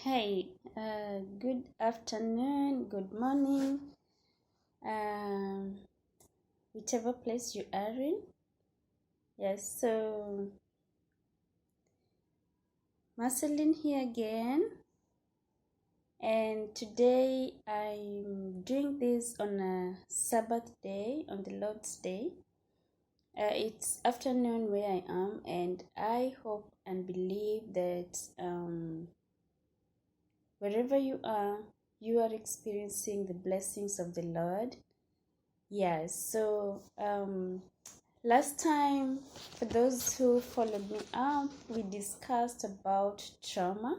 Hey, good afternoon, good morning, whichever place you are in. Yes, so Merceline here again, and today I'm doing this on a Sabbath day, on the Lord's Day. It's afternoon where I am, and I hope and believe that wherever you are experiencing the blessings of the Lord. Yes, so last time, for those who followed me up, we discussed about trauma,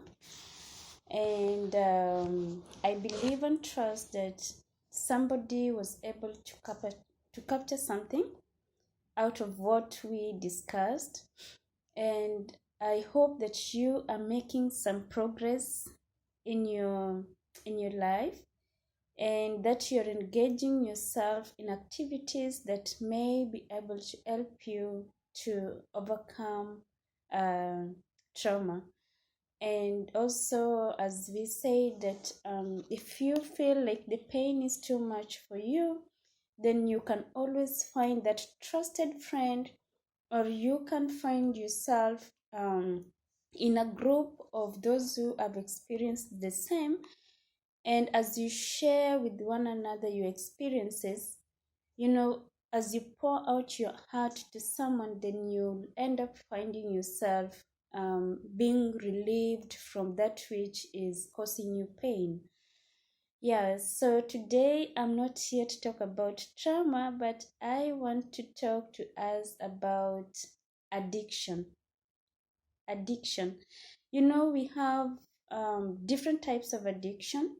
and I believe and trust that somebody was able to capture something out of what we discussed, and I hope that you are making some progress in your life, and that you're engaging yourself in activities that may be able to help you to overcome trauma. And also, as we say, that if you feel like the pain is too much for you, then you can always find that trusted friend, or you can find yourself in a group of those who have experienced the same. And as you share with one another your experiences, as you pour out your heart to someone, then you'll end up finding yourself being relieved from that which is causing you pain. Yeah, so today I'm not here to talk about trauma, but I want to talk to us about addiction. Addiction. We have different types of addiction.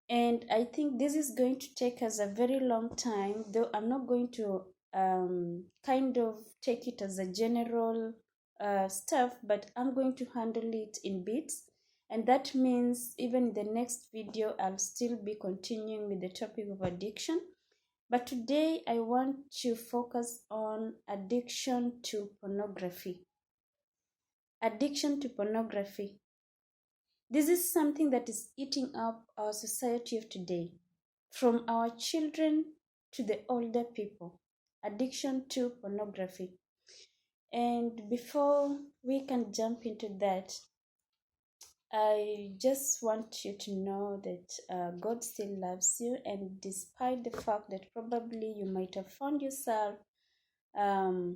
And I think this is going to take us a very long time, though I'm not going to kind of take it as a general stuff, but I'm going to handle it in bits. And that means even in the next video, I'll still be continuing with the topic of addiction. But today, I want to focus on addiction to pornography. Addiction to pornography. This is something that is eating up our society of today, from our children to the older people. Addiction to pornography. And before we can jump into that, I just want you to know that God still loves you, and despite the fact that probably you might have found yourself in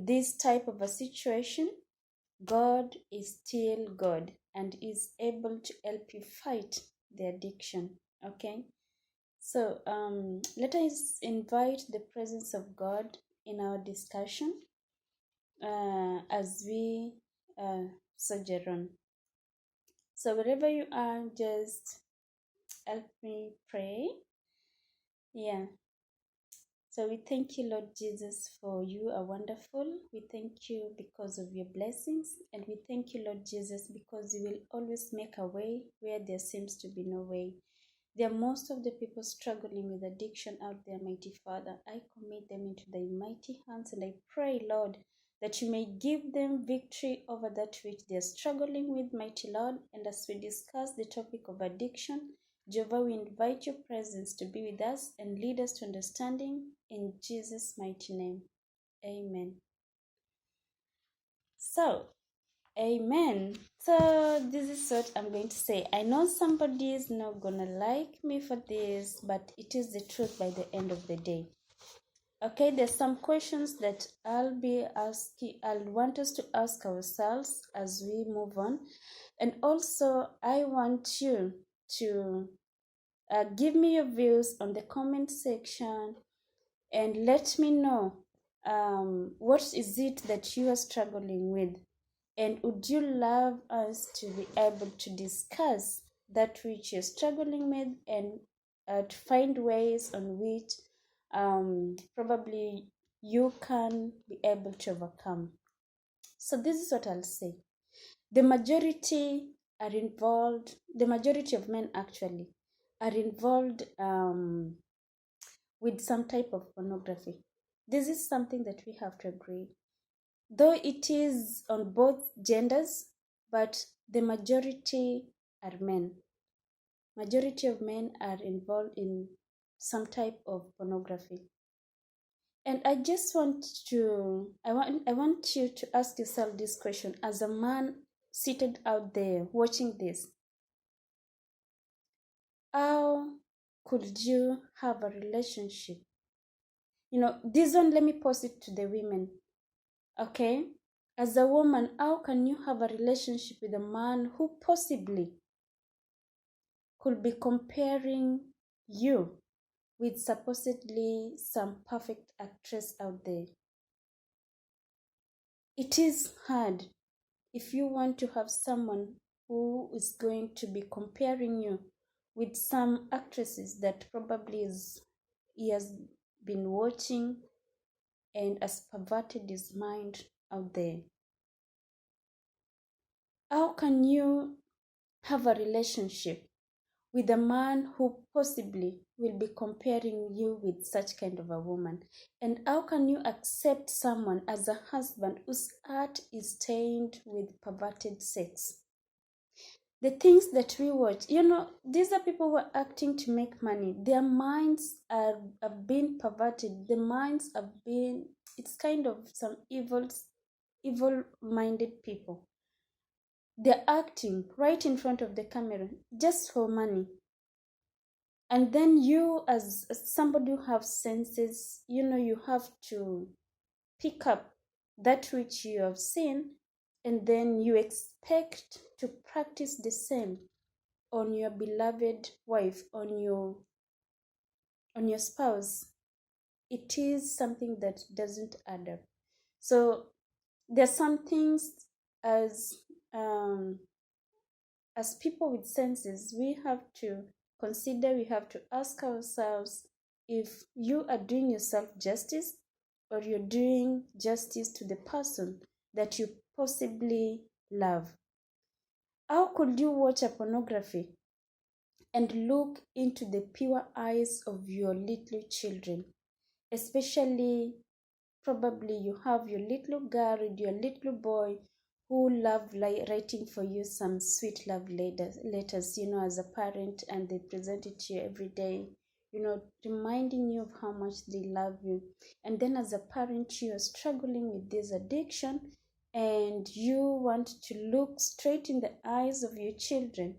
this type of a situation, God is still God and is able to help you fight the addiction. Okay, so let us invite the presence of God in our discussion as we sojourn on. So wherever you are, just help me pray. Yeah. So we thank you, Lord Jesus, for you are wonderful. We thank you because of your blessings. And we thank you, Lord Jesus, because you will always make a way where there seems to be no way. There are most of the people struggling with addiction out there, mighty Father. I commit them into thy mighty hands, and I pray, Lord, that you may give them victory over that which they are struggling with, mighty Lord. And as we discuss the topic of addiction, Jehovah, we invite your presence to be with us and lead us to understanding in Jesus' mighty name. Amen. So, amen. So this is what I'm going to say. I know somebody is not gonna like me for this, but it is the truth by the end of the day. Okay, there's some questions that I'll want us to ask ourselves as we move on. And also, I want you to give me your views on the comment section and let me know what is it that you are struggling with, and would you love us to be able to discuss that which you're struggling with, and to find ways on which probably you can be able to overcome. So this is what I'll say. The majority of men actually are involved with some type of pornography. This is something that we have to agree. Though it is on both genders, but the majority are men. Majority of men are involved in some type of pornography. And I just want to, I want you to ask yourself this question as a man seated out there watching this. How could you have a relationship? This one, let me pose it to the women. Okay? As a woman, how can you have a relationship with a man who possibly could be comparing you with supposedly some perfect actress out there? It is hard if you want to have someone who is going to be comparing you with some actresses that probably he has been watching and has perverted his mind out there. How can you have a relationship with a man who possibly will be comparing you with such kind of a woman? And how can you accept someone as a husband whose heart is stained with perverted sex? The things that we watch, these are people who are acting to make money. Their minds have been perverted. The minds have been, it's kind of some evil-minded people. They're acting right in front of the camera just for money. And then you, as somebody who have senses, you have to pick up that which you have seen, and then you expect to practice the same on your beloved wife, on your spouse. It is something that doesn't add up. So there's some things as um, as people with senses, we have to consider, we have to ask ourselves if you are doing yourself justice or you're doing justice to the person that you possibly love. How could you watch a pornography and look into the pure eyes of your little children? Especially, probably you have your little girl and your little boy who love writing for you some sweet love letters, as a parent, and they present it to you every day, reminding you of how much they love you. And then as a parent, you are struggling with this addiction, and you want to look straight in the eyes of your children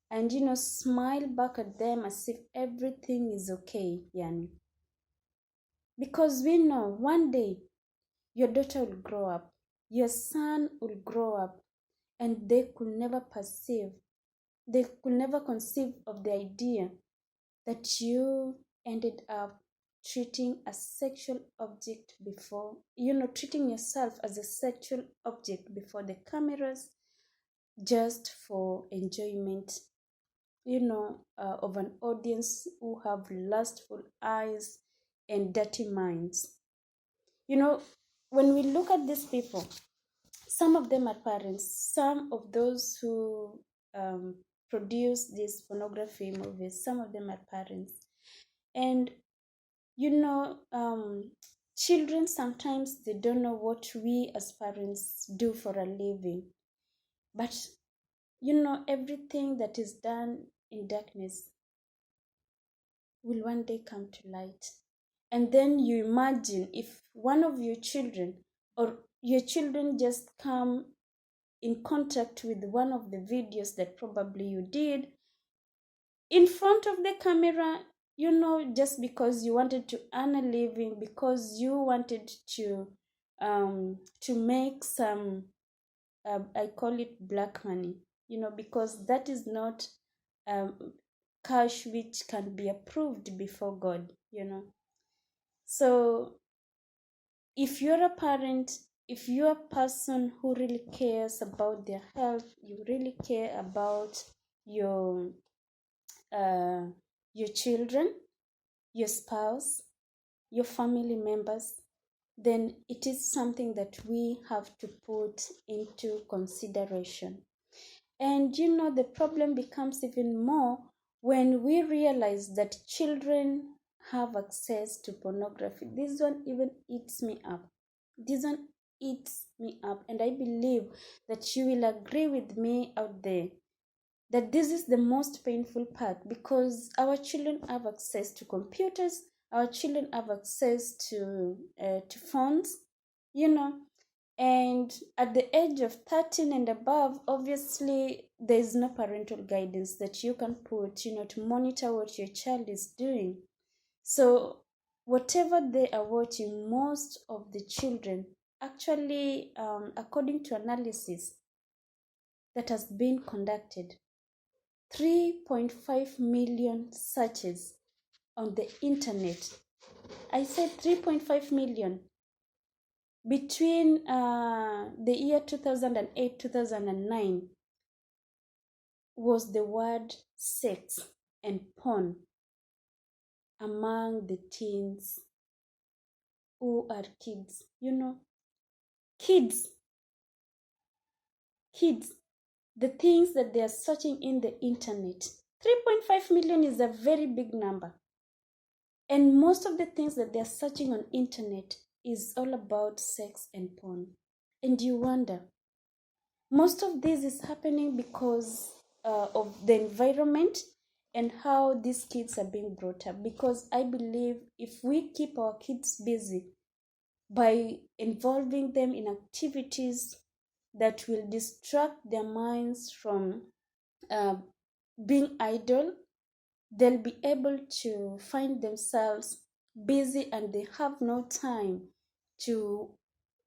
and, smile back at them as if everything is okay, Yani. Because we know one day your daughter will grow up, your son will grow up, and they could never conceive of the idea that you ended up treating a sexual object before, treating yourself as a sexual object before the cameras just for enjoyment, of an audience who have lustful eyes and dirty minds. When we look at these people, some of them are parents, some of those who produce these pornography movies, some of them are parents. And, children sometimes they don't know what we as parents do for a living. But, everything that is done in darkness will one day come to light. And then you imagine if one of your children or your children just come in contact with one of the videos that probably you did in front of the camera, just because you wanted to earn a living, because you wanted to make some, I call it black money, because that is not cash which can be approved before God. So if you're a parent, if you're a person who really cares about their health, you really care about your children, your spouse, your family members, then it is something that we have to put into consideration. And the problem becomes even more when we realize that children have access to pornography. This one even eats me up. This one eats me up. And I believe that you will agree with me out there that this is the most painful part, because our children have access to computers, our children have access to phones, you know, and at the age of 13 and above, obviously there is no parental guidance that you can put, to monitor what your child is doing. So whatever they are watching, most of the children actually, according to analysis that has been conducted, 3.5 million searches on the internet. I said 3.5 million. Between the year 2008 2009 was the word sex and porn among the teens who are kids. Kids, kids, the things that they are searching in the internet. 3.5 million is a very big number. And most of the things that they're searching on internet is all about sex and porn. And you wonder, most of this is happening because of the environment and how these kids are being brought up. Because I believe if we keep our kids busy by involving them in activities that will distract their minds from uh, being idle, they'll be able to find themselves busy and they have no time to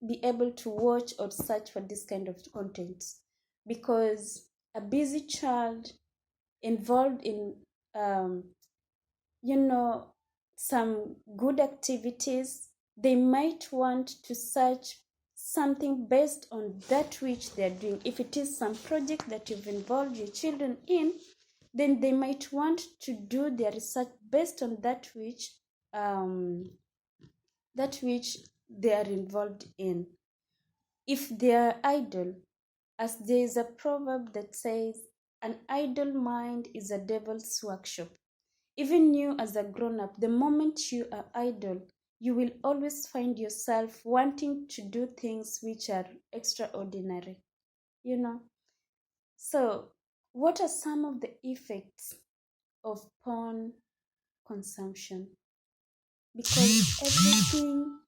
be able to watch or search for this kind of content. Because a busy child involved in um, you know some good activities, they might want to search something based on that which they're doing. If it is some project that you've involved your children in, then they might want to do their research based on um, that which they are involved in. If they are idle, as there is a proverb that says, an idle mind is a devil's workshop. Even you as a grown-up, the moment you are idle, you will always find yourself wanting to do things which are extraordinary, you know. So, what are some of the effects of porn consumption? Because everything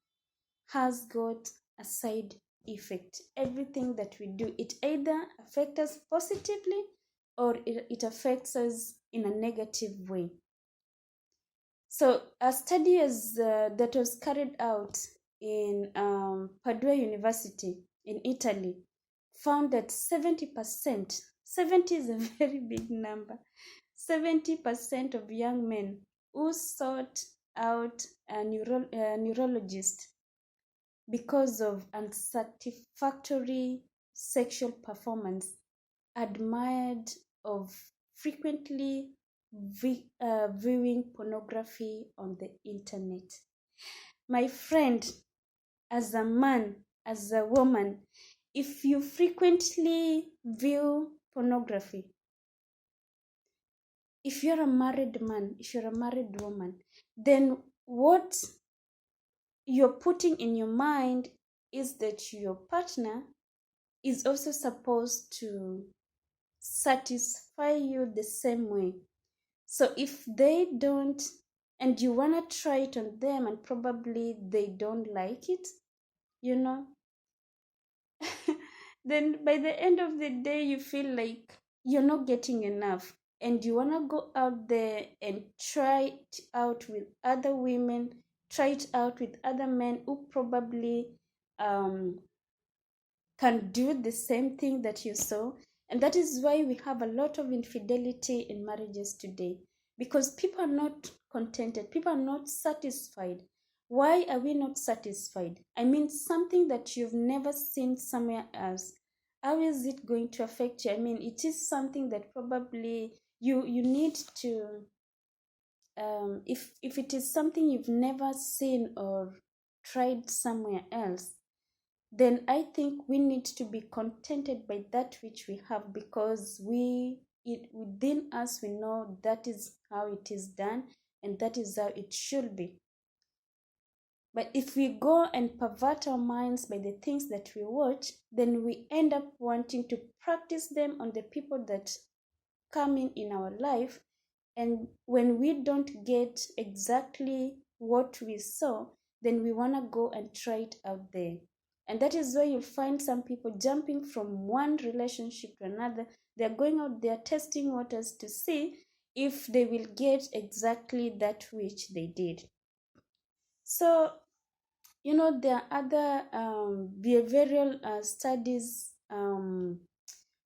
has got a side effect. Everything that we do, it either affects us positively or it affects us in a negative way. So a study that was carried out in Padua University in Italy found that 70%, 70 is a very big number, 70% of young men who sought out a neurologist because of unsatisfactory sexual performance admired of frequently viewing pornography on the internet. My friend, as a man, as a woman, if you frequently view pornography, if you're a married man, if you're a married woman, then what you're putting in your mind is that your partner is also supposed to satisfy you the same way. So if they don't, and you want to try it on them and probably they don't like it, you know, then by the end of the day, you feel like you're not getting enough. And you want to go out there and try it out with other women, try it out with other men who probably um, can do the same thing that you saw. And that is why we have a lot of infidelity in marriages today, because people are not contented, people are not satisfied. Why are we not satisfied? I mean, something that you've never seen somewhere else, how is it going to affect you? I mean, it is something that probably you need to if it is something you've never seen or tried somewhere else, then I think we need to be contented by that which we have, because within us we know that is how it is done and that is how it should be. But if we go and pervert our minds by the things that we watch, then we end up wanting to practice them on the people that come in our life. And when we don't get exactly what we saw, then we want to go and try it out there. And that is why you'll find some people jumping from one relationship to another. They're going out there testing waters to see if they will get exactly that which they did. So, there are other behavioral studies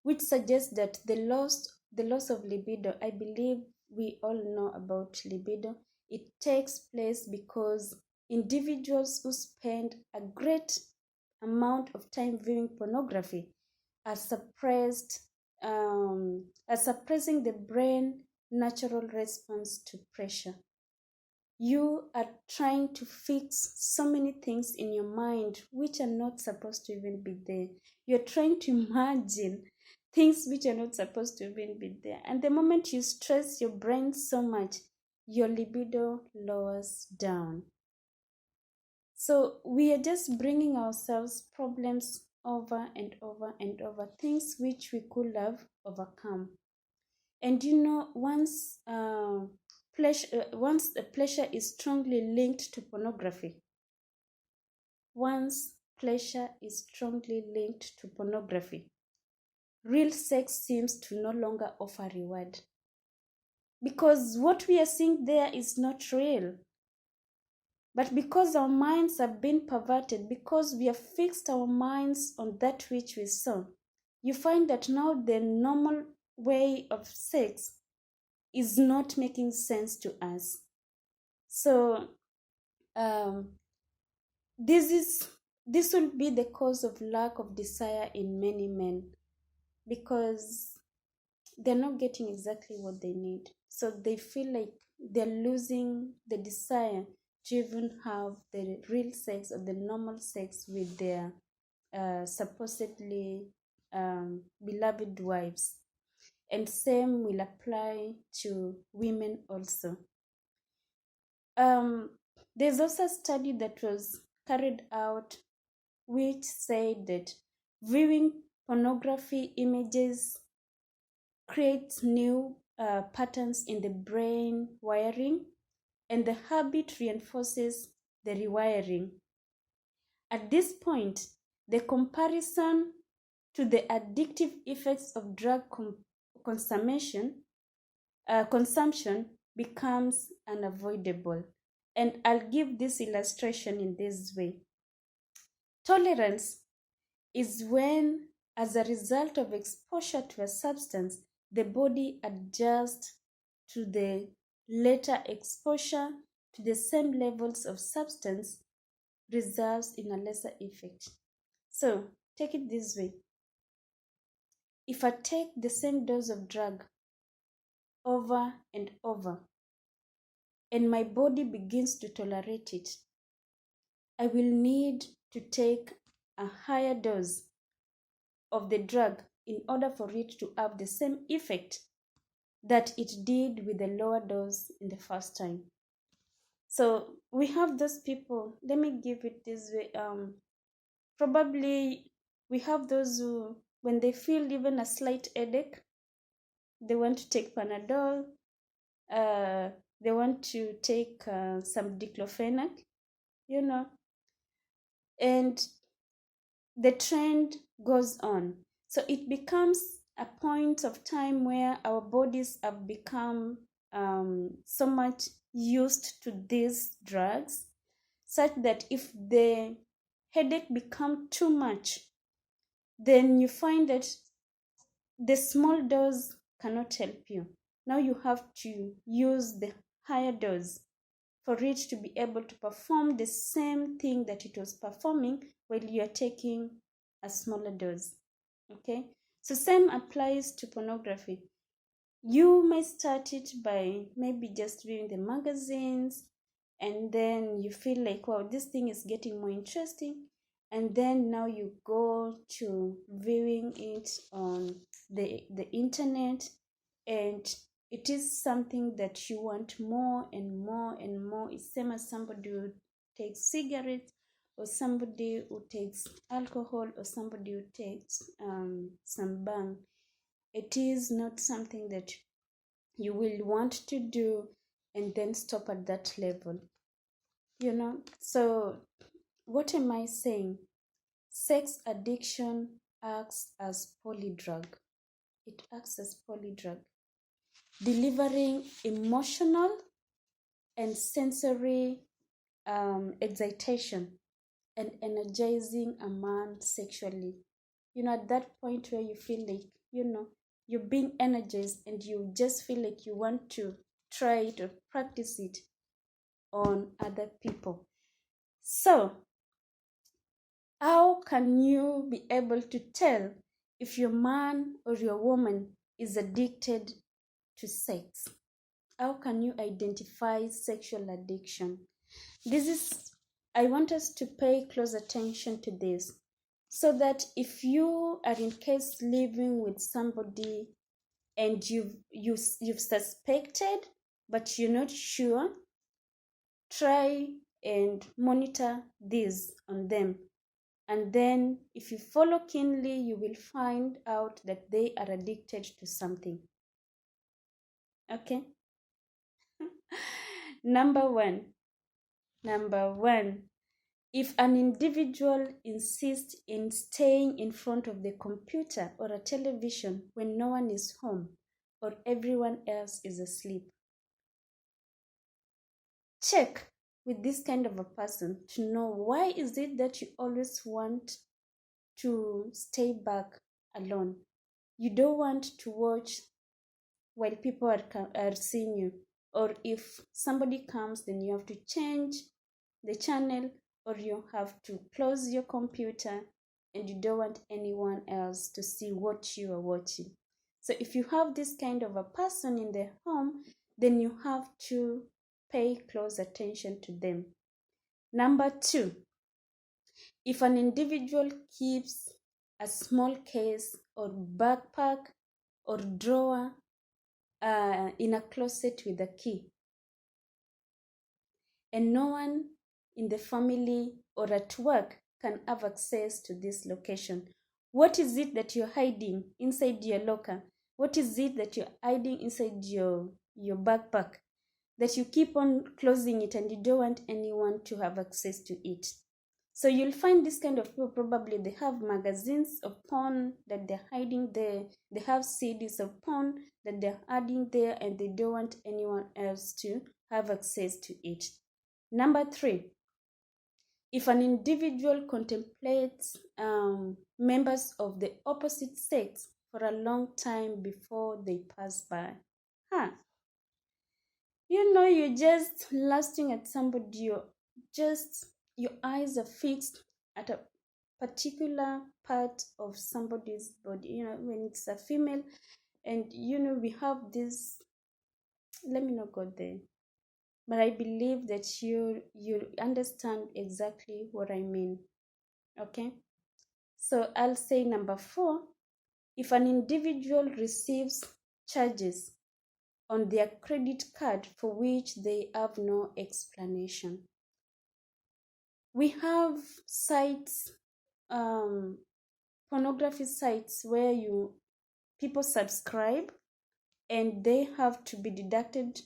which suggest that the loss of libido, I believe we all know about libido. It takes place because individuals who spend a great amount of time viewing pornography are suppressing the brain natural response to pressure. You are trying to fix so many things in your mind which are not supposed to even be there. You're trying to imagine things which are not supposed to even be there. And the moment you stress your brain so much, your libido lowers down. So we are just bringing ourselves problems over and over and over, things which we could have overcome. And once the pleasure is strongly linked to pornography, once pleasure is strongly linked to pornography, real sex seems to no longer offer reward. Because what we are seeing there is not real. But because our minds have been perverted, because we have fixed our minds on that which we saw, you find that now the normal way of sex is not making sense to us. So this will be the cause of lack of desire in many men, because they're not getting exactly what they need. So they feel like they're losing the desire to even have the real sex or the normal sex with their supposedly beloved wives. And same will apply to women also. There's also a study that was carried out which said that viewing pornography images creates new patterns in the brain wiring, and the habit reinforces the rewiring. At this point, the comparison to the addictive effects of drug consumption becomes unavoidable. And I'll give this illustration in this way. Tolerance is when, as a result of exposure to a substance, the body adjusts to the later exposure to the same levels of substance, results in a lesser effect. So, take it this way. If I take the same dose of drug over and over, and my body begins to tolerate it, I will need to take a higher dose of the drug in order for it to have the same effect that it did with the lower dose in the first time. So we have those people, let me give it this way, probably we have those who, when they feel even a slight headache, they want to take Panadol, they want to take some diclofenac, and the trend goes on. So it becomes a point of time where our bodies have become so much used to these drugs, such that if the headache becomes too much, then you find that the small dose cannot help you. Now you have to use the higher dose for it to be able to perform the same thing that it was performing while you are taking a smaller dose. Okay, so same applies to pornography. You may start it by maybe just reading the magazines, and then you feel like, wow, this thing is getting more interesting, and then now you go to viewing it on the internet, and it is something that you want more and more and more. It's same as somebody would takes cigarettes, or somebody who takes alcohol, or somebody who takes some bang. It is not something that you will want to do and then stop at that level, you know. So what am I saying? Sex addiction acts as polydrug. It acts as polydrug, delivering emotional and sensory excitation and energizing a man sexually. You know, at that point where you feel like, you know, you're being energized and you just feel like you want to try it or practice it on other people. So, how can you be able to tell if your man or your woman is addicted to sex? How can you identify sexual addiction? I want us to pay close attention to this, so that if you are in case living with somebody and you've suspected but you're not sure, try and monitor this on them. And then if you follow keenly, you will find out that they are addicted to something. Okay? Number one, if an individual insists in staying in front of the computer or a television when no one is home or everyone else is asleep, check with this kind of a person to know why is it that you always want to stay back alone. You don't want to watch while people are seeing you, or if somebody comes, then you have to change the channel, or you have to close your computer, and you don't want anyone else to see what you are watching. So if you have this kind of a person in the home, then you have to pay close attention to them. Number two, if an individual keeps a small case or backpack or drawer in a closet with a key, and no one in the family or at work can have access to this location, what is it that you're hiding inside your locker? What is it that you're hiding inside your backpack that you keep on closing it and you don't want anyone to have access to it? So you'll find this kind of people, probably they have magazines of porn that they're hiding there. They have CDs of porn that they're adding there, and they don't want anyone else to have access to it. Number three, if an individual contemplates members of the opposite sex for a long time before they pass by, you know, you're just lusting at somebody, your eyes are fixed at a particular part of somebody's body. You know, when it's a female, and you know, we have this, let me not go there, but I believe that you understand exactly what I mean. Okay, so I'll say number four, if an individual receives charges on their credit card for which they have no explanation. We have sites, pornography sites, where people subscribe and they have to be deducted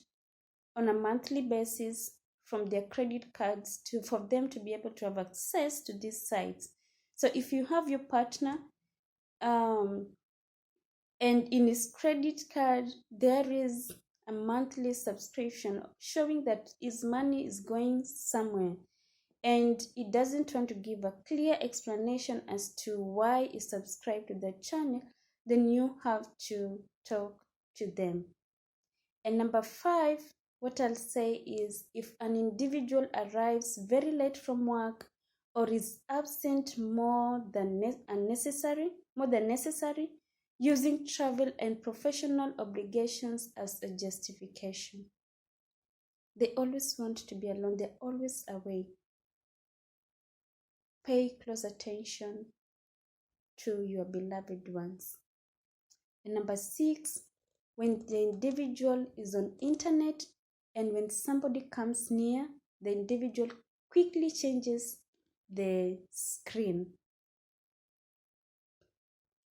on a monthly basis from their credit cards for them to be able to have access to these sites. So if you have your partner and in his credit card there is a monthly subscription showing that his money is going somewhere, and he doesn't want to give a clear explanation as to why he subscribed to the channel, then you have to talk to them. And number five, what I'll say is, if an individual arrives very late from work or is absent more than necessary, using travel and professional obligations as a justification. They always want to be alone. They're always away. Pay close attention to your beloved ones. And number six, when the individual is on internet and when somebody comes near, the individual quickly changes the screen.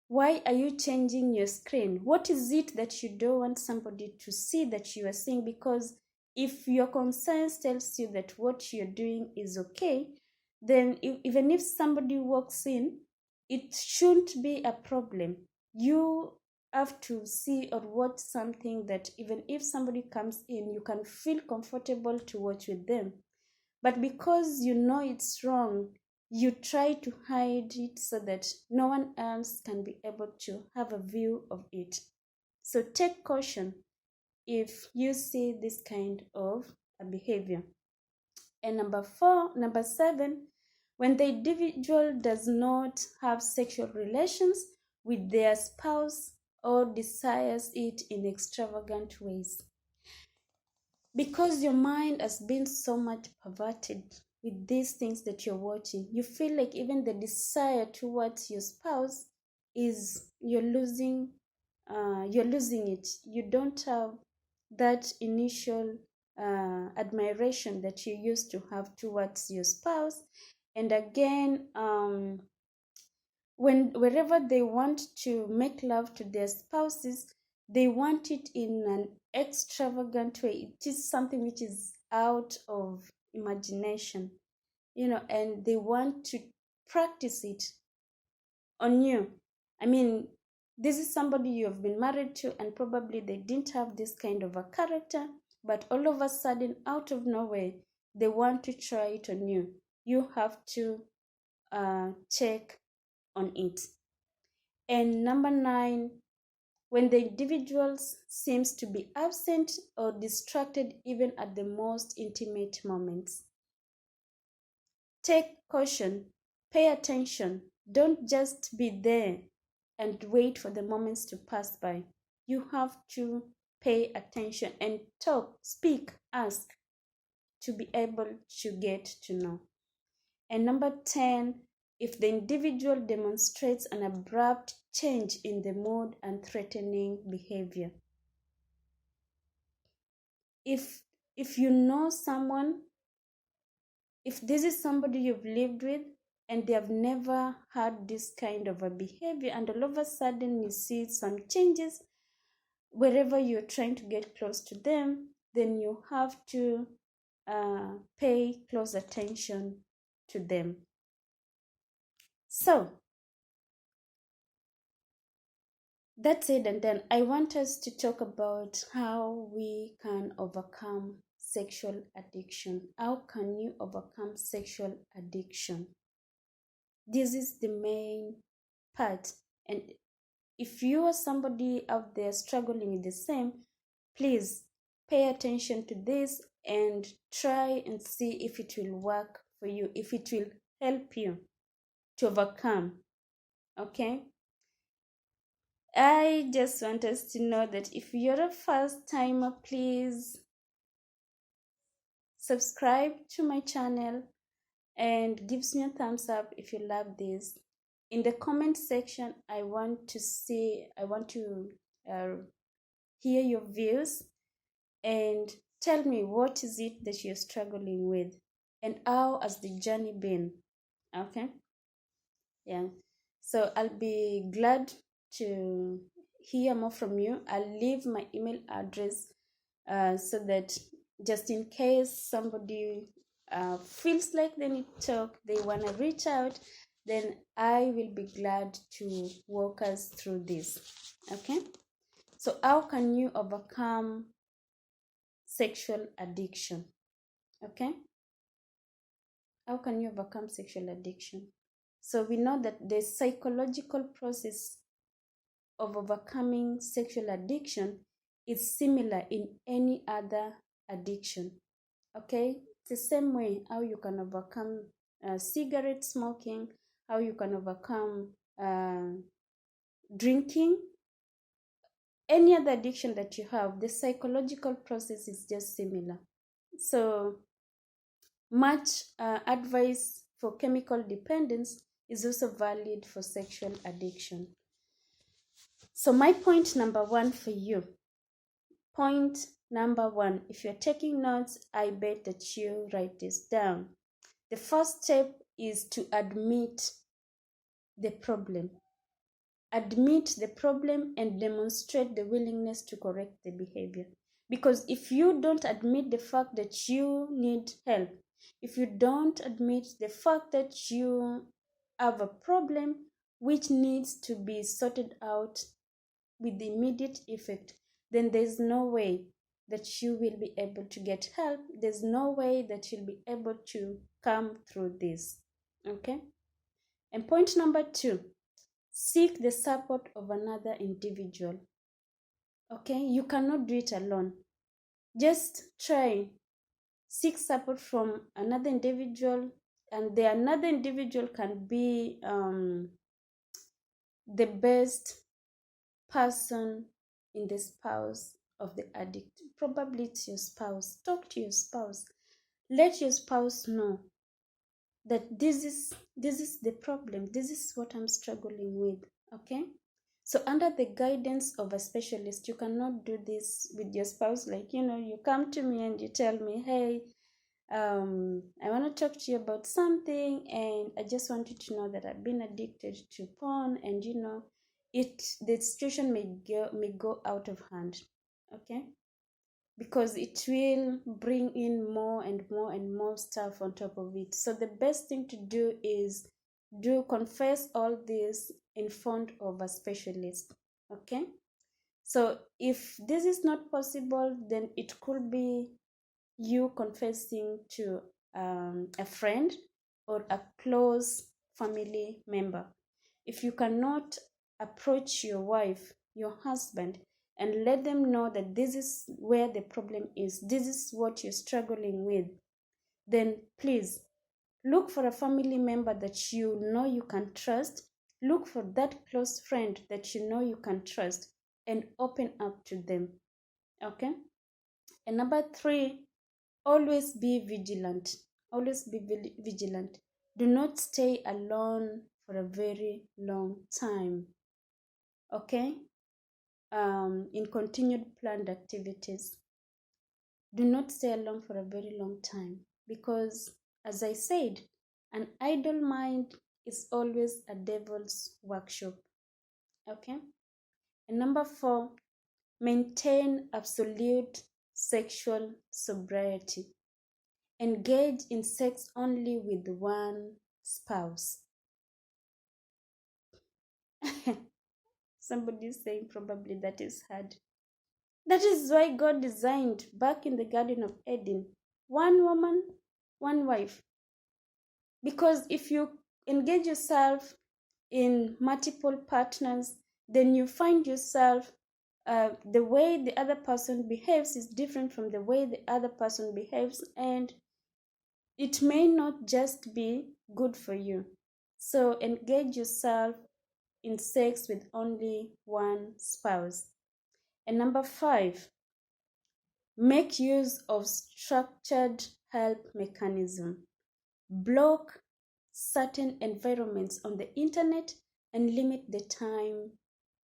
Why are you changing your screen? What is it that you don't want somebody to see that you are seeing? Because if your conscience tells you that what you're doing is okay, then even if somebody walks in, it shouldn't be a problem. You have to see or watch something that even if somebody comes in, you can feel comfortable to watch with them. But because you know it's wrong, you try to hide it so that no one else can be able to have a view of it. So take caution if you see this kind of a behavior. And number 7, when the individual does not have sexual relations with their spouse or desires it in extravagant ways. Because your mind has been so much perverted with these things that you're watching, you feel like even the desire towards your spouse is you're losing it. You don't have that initial admiration that you used to have towards your spouse. And again, wherever they want to make love to their spouses, they want it in an extravagant way. It is something which is out of imagination, and they want to practice it on you. I mean, this is somebody you have been married to, and probably they didn't have this kind of a character, but all of a sudden, out of nowhere, they want to try it on you. You have to check on it. And number 9, when the individual seems to be absent or distracted even at the most intimate moments. Take caution, pay attention. Don't just be there and wait for the moments to pass by. You have to pay attention and talk, speak, ask to be able to get to know. And number 10, if the individual demonstrates an abrupt change in the mood and threatening behavior. If you know someone, if this is somebody you've lived with and they have never had this kind of a behavior, and all of a sudden you see some changes wherever you're trying to get close to them, then you have to pay close attention to them. So that's it. And then I want us to talk about how we can overcome sexual addiction. How can you overcome sexual addiction? This is the main part. And if you are somebody out there struggling with the same, please pay attention to this and try and see if it will work for you, if it will help you to overcome. Okay? I just want us to know that if you're a first timer, please subscribe to my channel and gives me a thumbs up if you love this. In the comment section, I want to hear your views and tell me what is it that you're struggling with and how has the journey been. Okay? Yeah. So I'll be glad to hear more from you. I'll leave my email address so that just in case somebody feels like they need to talk, they want to reach out, then I will be glad to walk us through this. Okay? So how can you overcome sexual addiction? Okay? How can you overcome sexual addiction? So we know that the psychological process of overcoming sexual addiction is similar in any other addiction. Okay? It's the same way how you can overcome cigarette smoking, how you can overcome drinking, any other addiction that you have, the psychological process is just similar. So much advice for chemical dependence is also valid for sexual addiction. So my point number 1 for you. Point number 1, if you're taking notes, I bet that you write this down. The first step is to admit the problem. Admit the problem and demonstrate the willingness to correct the behavior. Because if you don't admit the fact that you need help, if you don't admit the fact that you have a problem which needs to be sorted out with immediate effect, then there's no way that you will be able to get help. There's no way that you'll be able to come through this. Okay? And point number 2, seek the support of another individual. Okay? You cannot do it alone. Just try. Seek support from another individual, and the another individual can be the best person in the spouse of the addict. Probably it's your spouse. Talk to your spouse. Let your spouse know that this is the problem. This is what I'm struggling with. Okay? So under the guidance of a specialist, you cannot do this with your spouse. Like, you come to me and you tell me, hey, I want to talk to you about something, and I just want you to know that I've been addicted to porn, and the situation may go out of hand. Okay? Because it will bring in more and more and more stuff on top of it. So the best thing to do is confess all this in front of a specialist. Okay? So if this is not possible, then it could be you confessing to a friend or a close family member. If you cannot approach your wife, your husband, and let them know that this is where the problem is, this is what you're struggling with, then please look for a family member that you know you can trust. Look for that close friend that you know you can trust, and open up to them. Okay? And number 3, always be vigilant. Always be vigilant. Do not stay alone for a very long time. Okay? In continued planned activities. Do not stay alone for a very long time, because, as I said, an idle mind is always a devil's workshop. Okay? And number 4, maintain absolute sexual sobriety. Engage in sex only with one spouse. Somebody is saying probably that is hard. That is why God designed back in the Garden of Eden, one woman, one wife. Because if you engage yourself in multiple partners, then you find yourself the way the other person behaves is different from the way the other person behaves, and it may not just be good for you. So engage yourself in sex with only one spouse. And number 5, make use of structured help mechanism. Block certain environments on the internet and limit the time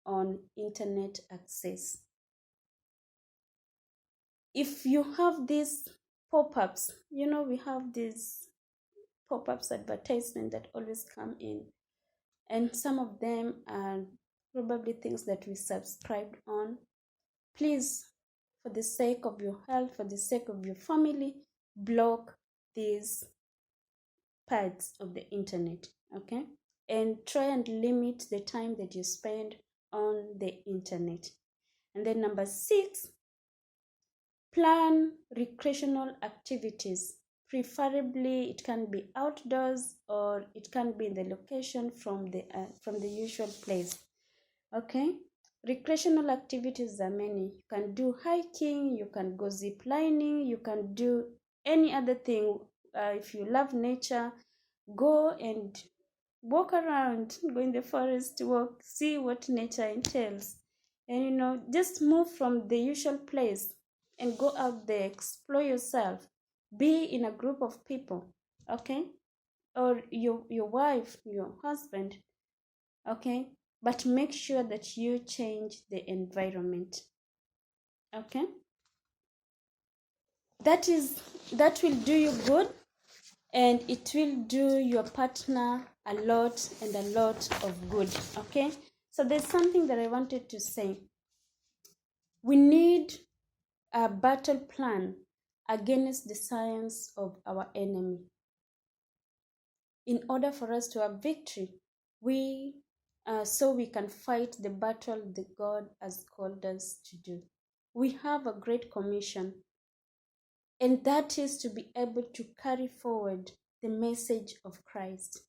on internet access. If you have these pop-ups, we have these pop-ups advertisement that always come in, and some of them are probably things that we subscribed on. Please, for the sake of your health, for the sake of your family, block these parts of the internet. Okay? And try and limit the time that you spend on the internet. And then number 6, plan recreational activities. Preferably, it can be outdoors, or it can be in the location from the usual place. Okay? Recreational activities are many. You can do hiking, you can go zip lining, you can do any other thing. If you love nature, go and walk around, go in the forest, walk, see what nature entails. And just move from the usual place and go out there, explore yourself, be in a group of people. Okay? Or your wife, your husband. Okay? But make sure that you change the environment. Okay? That will do you good. and it will do your partner a lot and a lot of good. Okay, so there's something that I wanted to say. We need a battle plan against the science of our enemy. In order for us to have victory, so we can fight the battle that God has called us to do. We have a great commission, and that is to be able to carry forward the message of Christ.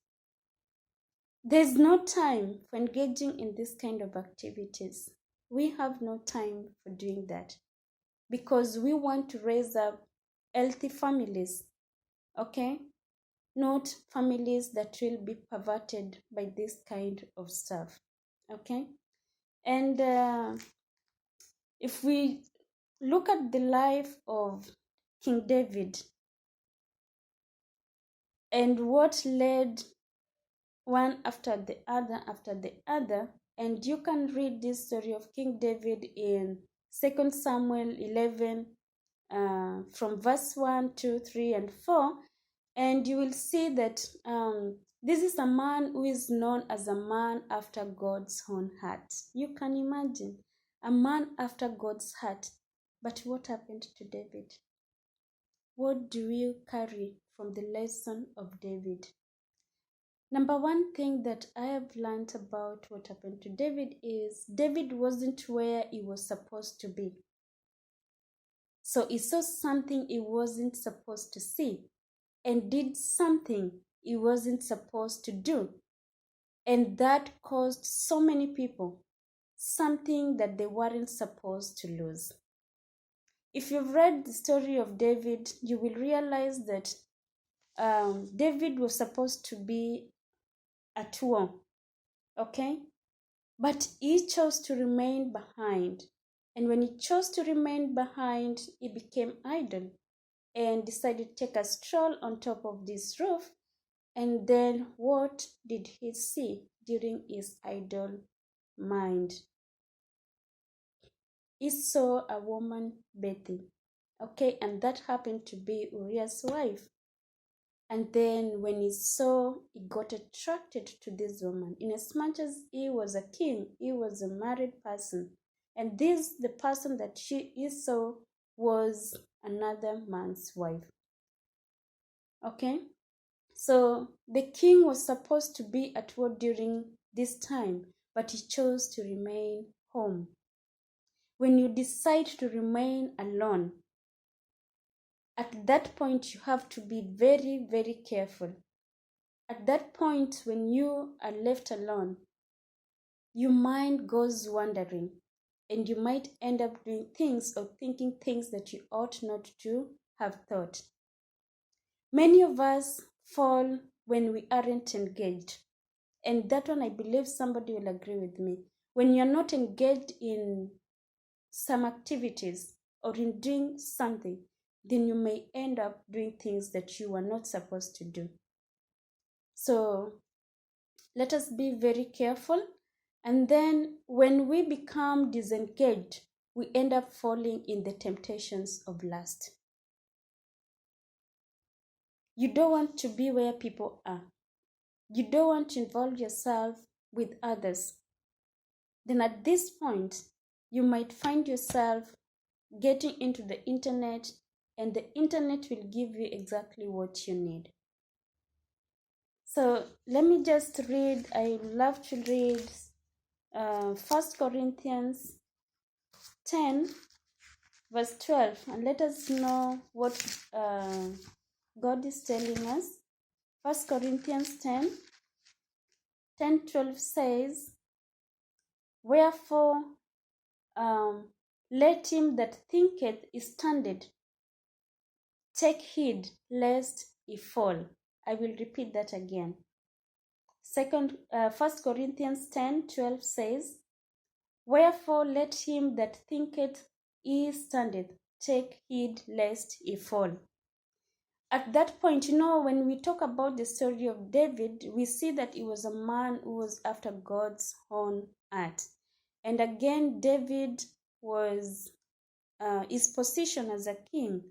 There's no time for engaging in this kind of activities. We have no time for doing that because we want to raise up healthy families, okay? Not families that will be perverted by this kind of stuff, okay? And if we look at the life of King David and what led one after the other, and you can read this story of King David in 2 Samuel 11 from verse 1, 2, 3, and 4, and you will see that this is a man who is known as a man after God's own heart. You can imagine a man after God's heart. But what happened to David? What do we carry from the lesson of David? Number one thing that I have learned about what happened to David is David wasn't where he was supposed to be. So he saw something he wasn't supposed to see and did something he wasn't supposed to do. And that caused so many people something that they weren't supposed to lose. If you've read the story of David, you will realize that David was supposed to be at war, okay? But he chose to remain behind. And when he chose to remain behind, he became idle and decided to take a stroll on top of this roof. And then what did he see during his idle mind? He saw a woman bathing, okay? And that happened to be Uriah's wife. And then when he saw, he got attracted to this woman. In as much as he was a king, he was a married person. And the person that he saw was another man's wife. Okay? So the king was supposed to be at war during this time, but he chose to remain home. When you decide to remain alone, at that point you have to be very, very careful. At that point, when you are left alone, your mind goes wandering and you might end up doing things or thinking things that you ought not to have thought. Many of us fall when we aren't engaged. And that one, I believe somebody will agree with me. When you're not engaged in some activities or in doing something, then you may end up doing things that you were not supposed to do. So let us be very careful. And then when we become disengaged, we end up falling in the temptations of lust. You don't want to be where people are. You don't want to involve yourself with others. Then at this point, you might find yourself getting into the internet, and the internet will give you exactly what you need. So let me just read. I love to read 1 Corinthians 10 verse 12, and let us know what God is telling us. 1 Corinthians 10:12 says, wherefore let him that thinketh he standeth take heed lest he fall. I will repeat that again. 1 Corinthians 10:12 says, wherefore let him that thinketh he standeth take heed lest he fall. At that point, when we talk about the story of David, we see that he was a man who was after God's own heart. And again, David was his position as a king.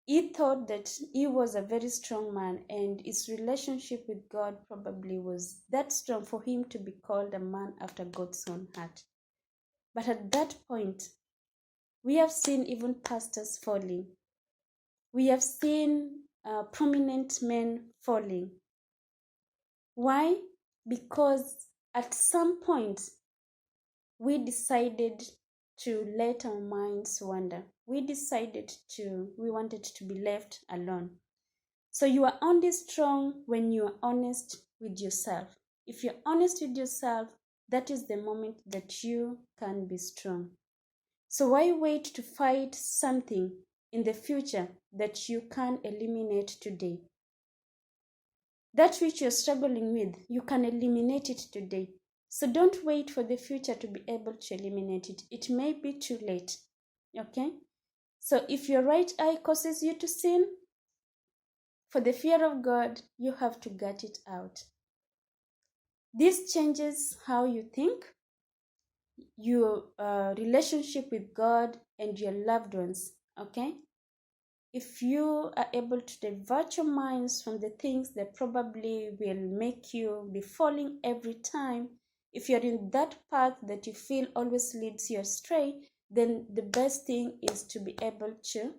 He thought that he was a very strong man, and his relationship with God probably was that strong for him to be called a man after God's own heart. But at that point, we have seen even pastors falling. We have seen prominent men falling. Why? Because at some point, we decided to let our minds wander. We wanted to be left alone. So you are only strong when you are honest with yourself. If you're honest with yourself, that is the moment that you can be strong. So why wait to fight something in the future that you can eliminate today? That which you're struggling with, you can eliminate it today. So don't wait for the future to be able to eliminate it. It may be too late. Okay? So if your right eye causes you to sin, for the fear of God, you have to gut it out. This changes how you think, your relationship with God and your loved ones. Okay? If you are able to divert your minds from the things that probably will make you be falling every time, if you're in that path that you feel always leads you astray, then the best thing is to be able to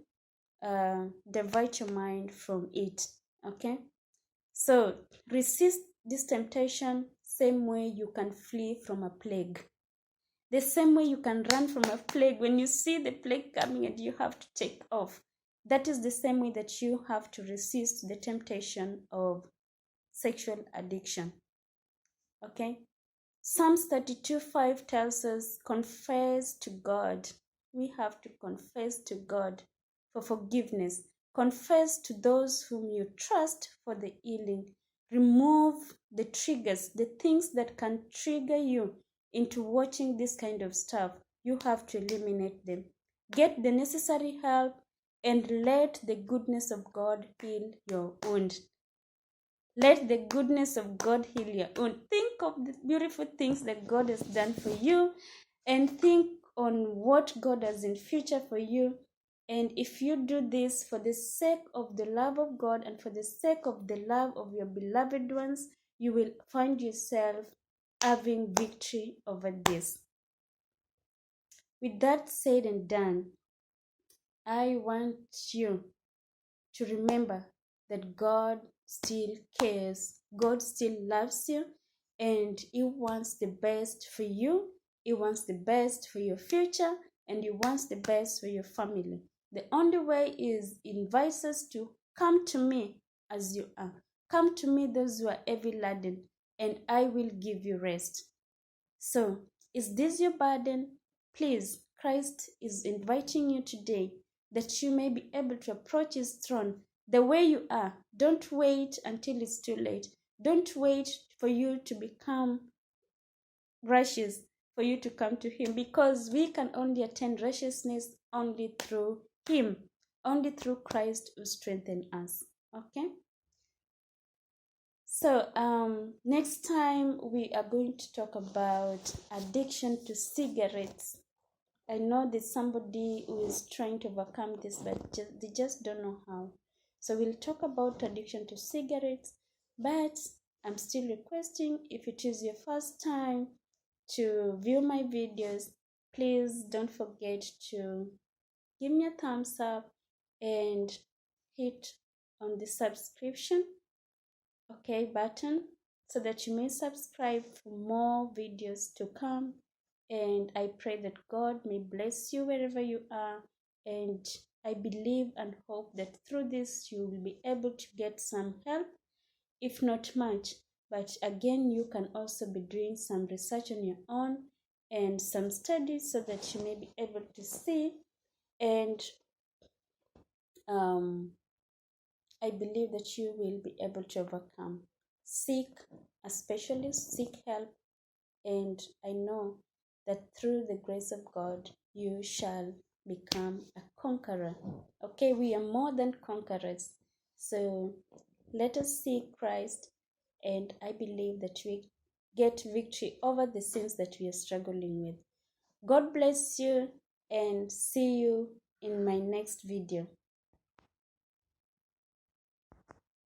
divert your mind from it. Okay? So resist this temptation same way you can flee from a plague. The same way you can run from a plague when you see the plague coming and you have to take off. That is the same way that you have to resist the temptation of sexual addiction. Okay? Psalms 32:5 tells us, confess to God. We have to confess to God for forgiveness. Confess to those whom you trust for the healing. Remove the triggers, the things that can trigger you into watching this kind of stuff. You have to eliminate them. Get the necessary help and let the goodness of God heal your wound. Let the goodness of God heal your own. Think of the beautiful things that God has done for you and think on what God has in future for you. And if you do this for the sake of the love of God and for the sake of the love of your beloved ones, you will find yourself having victory over this. With that said and done, I want you to remember that God still cares. God still loves you and He wants the best for you. He wants the best for your future and He wants the best for your family. The only way is He invites us to come to me as you are. Come to me, those who are heavy laden, and I will give you rest. So, is this your burden? Please, Christ is inviting you today that you may be able to approach His throne the way you are. Don't wait until it's too late. Don't wait for you to become righteous for you to come to Him, because we can only attain righteousness only through Him, only through Christ who strengthens us. Okay? So next time we are going to talk about addiction to cigarettes. I know there's somebody who is trying to overcome this, but they just don't know how. So we'll talk about addiction to cigarettes, but I'm still requesting, if it is your first time to view my videos, please don't forget to give me a thumbs up and hit on the subscription button so that you may subscribe for more videos to come. And I pray that God may bless you wherever you are, and I believe and hope that through this you will be able to get some help, if not much. But again, you can also be doing some research on your own and some studies so that you may be able to see. And I believe that you will be able to overcome. Seek a specialist, seek help, and I know that through the grace of God, you shall become a conqueror. Okay, we are more than conquerors. So let us seek Christ, and I believe that we get victory over the sins that we are struggling with. God bless you, and see you in my next video.